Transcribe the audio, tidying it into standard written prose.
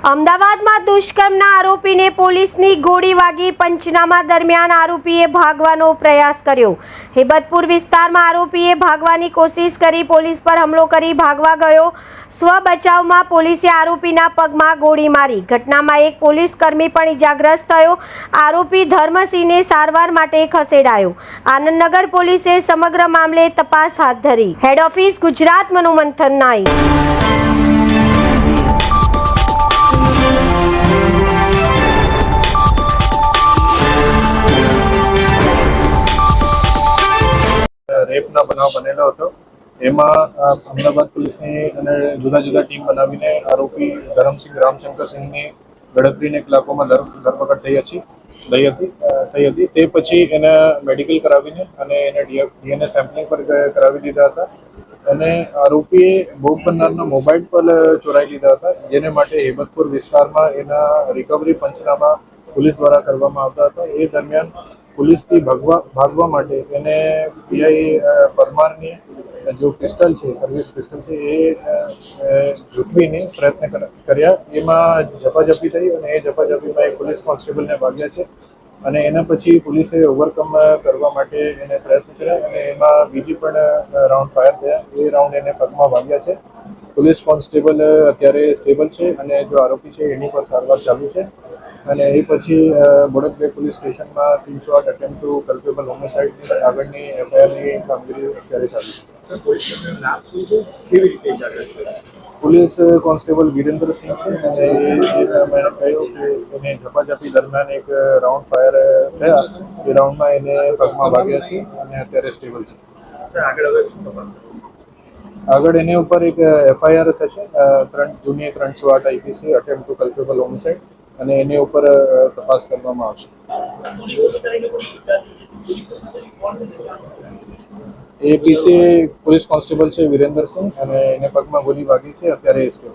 અમદાવાદમાં દુષ્કર્મના આરોપીને પોલીસની ગોળી વાગી પંચનામા દરમિયાન આરોપીએ ભાગવાનો પ્રયાસ કર્યો। હેબતપુર વિસ્તારમાં આરોપીએ ભાગવાની કોશિશ કરી પોલીસ પર હુમલો કરી ભાગવા ગયો। સ્વ બચાવમાં પોલીસે આરોપીના પગમાં ગોળી મારી। ઘટનામાં એક પોલીસ કર્મી પણ ઇજાગ્રસ્ત થયો। આરોપી ધર્મસિંહને સારવાર માટે ખસેડાયો। આનંદનગર પોલીસે સમગ્ર મામલે તપાસ હાથ ધરી। હેડ ઓફિસ ગુજરાત મનોમંથન 9। રેપના બનાવ બનેલો હતો। એમાં અમદાવાદ પોલીસની અને જુદા જુદા ટીમ બનાવીને આરોપી ધરમસિંહ રામશંકરસિંહની ગણતરીને કલાકોમાં ધરપકડ થઈ હતી। તે પછી એને મેડિકલ કરાવીને અને એને ડીએનએ સેમ્પલિંગ પર કરાવી દીધા હતા અને આરોપીએ ભોગ બનનારના મોબાઈલ પર ચોરાઈ લીધા હતા, જેને માટે હેબતપુર વિસ્તારમાં એના રિકવરી પંચનામા પોલીસ દ્વારા કરવામાં આવતા હતા। એ દરમિયાન પોલીસથી ભાગવા માટે એને પીઆઈ પરમારની જો પિસ્ટલ છે, સર્વિસ પિસ્ટલ છે, એ ઝૂંટવીને પ્રયત્ન કર્યા। એમાં ઝપાઝપી થઈ અને એ ઝપાઝપીમાં એક પોલીસ કોન્સ્ટેબલને વાગ્યા છે અને એના પછી પોલીસે ઓવરકમ કરવા માટે એને પ્રયત્ન કર્યા અને એમાં બીજી પણ રાઉન્ડ ફાયર થયા। એ રાઉન્ડ એને પગમાં વાગ્યા છે। પોલીસ કોન્સ્ટેબલ અત્યારે સ્ટેબલ છે અને જો આરોપી છે એની પર સારવાર ચાલુ છે અને એ પછી બોડક બે પોલીસ સ્ટેશનમાં 308 અટેમ્પ્ટ ટુ કલ્પેબલ હોમિસાઇડ આગળની એફઆઈઆરની કામગીરી અત્યારે ચાલુ છે। પોલીસ કોન્સ્ટેબલ વિરેન્દ્રસિંહ છે અને મેં કહ્યું કે એને ઝપાઝપી દરમિયાન એક રાઉન્ડ ફાયર થયા। એ રાઉન્ડમાં એને પગમાં વાગ્યા છે અને અત્યારે સ્ટેબલ છે। આગળ એની ઉપર એક એફઆઈઆર થશે 308 IPC attempt to culpable homicide અને એની ઉપર તપાસ કરવામાં આવશે। એ પીસી પોલીસ કોન્સ્ટેબલ છે વિરેન્દ્રસિંહ અને એને પગમાં ગોળી વાગી છે, અત્યારે સ્ટેબલ